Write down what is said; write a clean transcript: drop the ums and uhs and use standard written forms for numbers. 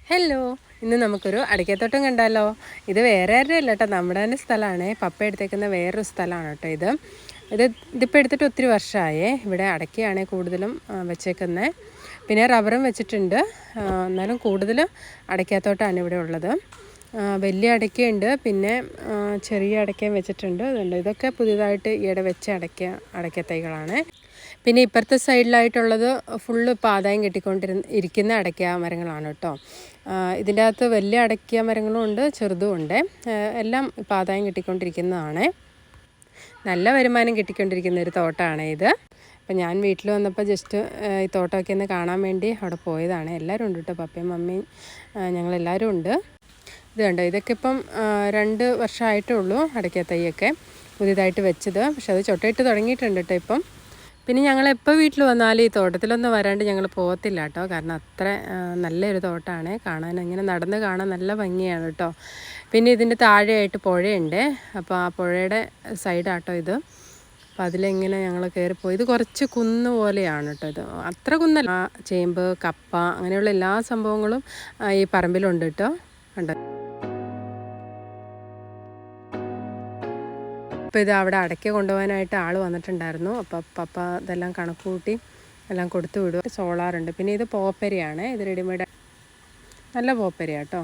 Hello, ഇന്ന് നമുക്കൊരു അടയ്ക്കത്തോട്ടം കണ്ടാലോ. ഇത് വേറെ ആരുടെ അല്ല കേട്ടോ, നമ്മുടെ തന്നെ സ്ഥലമാണ്. പപ്പ എടുത്തേക്കുന്ന വേറൊരു സ്ഥലമാണ് കേട്ടോ ഇതിപ്പോൾ എടുത്തിട്ട് ഒത്തിരി വർഷമായേ. ഇവിടെ അടയ്ക്കയാണ് കൂടുതലും വെച്ചേക്കുന്നത്. പിന്നെ റബ്ബറും വെച്ചിട്ടുണ്ട്. എന്നാലും കൂടുതലും അടയ്ക്കത്തോട്ടമാണ് ഇവിടെ ഉള്ളത്. വലിയ അടയ്ക്കയുണ്ട്, പിന്നെ ചെറിയ അടയ്ക്കയും വെച്ചിട്ടുണ്ട്. അതുകൊണ്ട് ഇതൊക്കെ പുതിയതായിട്ട് ഈയിടെ വെച്ച അടയ്ക്ക തൈകളാണ്. പിന്നെ ഇപ്പുറത്തെ സൈഡിലായിട്ടുള്ളത് ഫുള്ള് ഇപ്പോൾ ആദായം ഇരിക്കുന്ന അടയ്ക്ക മരങ്ങളാണ് കേട്ടോ. ഇതിൻ്റെ അകത്ത് വലിയ അടയ്ക്ക മരങ്ങളും ഉണ്ട്, ചെറുതും ഉണ്ട്. എല്ലാം ഇപ്പോൾ ആദായം കിട്ടിക്കൊണ്ടിരിക്കുന്നതാണ്. നല്ല വരുമാനം കിട്ടിക്കൊണ്ടിരിക്കുന്ന ഒരു തോട്ടമാണ് ഇത്. അപ്പം ഞാൻ വീട്ടിൽ വന്നപ്പോൾ ജസ്റ്റ് ഈ തോട്ടമൊക്കെ ഒന്ന് കാണാൻ വേണ്ടി അവിടെ പോയതാണ്. എല്ലാവരും ഉണ്ട് കേട്ടോ, പപ്പയും മമ്മിയും ഞങ്ങളെല്ലാവരും ഉണ്ട്. ഇത് കണ്ടോ, ഇതൊക്കെ ഇപ്പം 2 വർഷമായിട്ടേ ഉള്ളൂ അടയ്ക്ക തൈയൊക്കെ പുതിയതായിട്ട് വെച്ചത്. പക്ഷെ അത് ചൊട്ടയിട്ട് തുടങ്ങിയിട്ടുണ്ട് കേട്ടോ ഇപ്പം. പിന്നെ ഞങ്ങളെപ്പോൾ വീട്ടിൽ വന്നാലും ഈ തോട്ടത്തിലൊന്നും വരാണ്ട് ഞങ്ങൾ പോകത്തില്ല കേട്ടോ. കാരണം അത്ര നല്ലൊരു തോട്ടമാണ്. കാണാൻ ഇങ്ങനെ നടന്ന് കാണാൻ നല്ല ഭംഗിയാണ് കേട്ടോ. പിന്നെ ഇതിൻ്റെ താഴെയായിട്ട് പുഴയുണ്ട്. അപ്പോൾ ആ പുഴയുടെ സൈഡാട്ടോ ഇത്. അപ്പോൾ അതിലിങ്ങനെ ഞങ്ങൾ കയറിപ്പോയി. ഇത് കുറച്ച് കുന്ന് പോലെയാണ് കേട്ടോ. ഇത് അത്ര കുന്നല്ല. ചേമ്പ്, കപ്പ അങ്ങനെയുള്ള എല്ലാ സംഭവങ്ങളും ഈ പറമ്പിലുണ്ട് കേട്ടോ. ഉണ്ട്. അപ്പോൾ ഇത് അവിടെ അടയ്ക്ക കൊണ്ടുപോകാനായിട്ട് ആൾ വന്നിട്ടുണ്ടായിരുന്നു. അപ്പോൾ പപ്പ ഇതെല്ലാം കണക്ക് കൂട്ടി എല്ലാം കൊടുത്തു വിടും. സോളാറുണ്ട്. പിന്നെ ഇത് പോപ്പരിയാണ്. ഇത് റെഡിമെയ്ഡ് നല്ല പോപ്പരിയാണ് കേട്ടോ.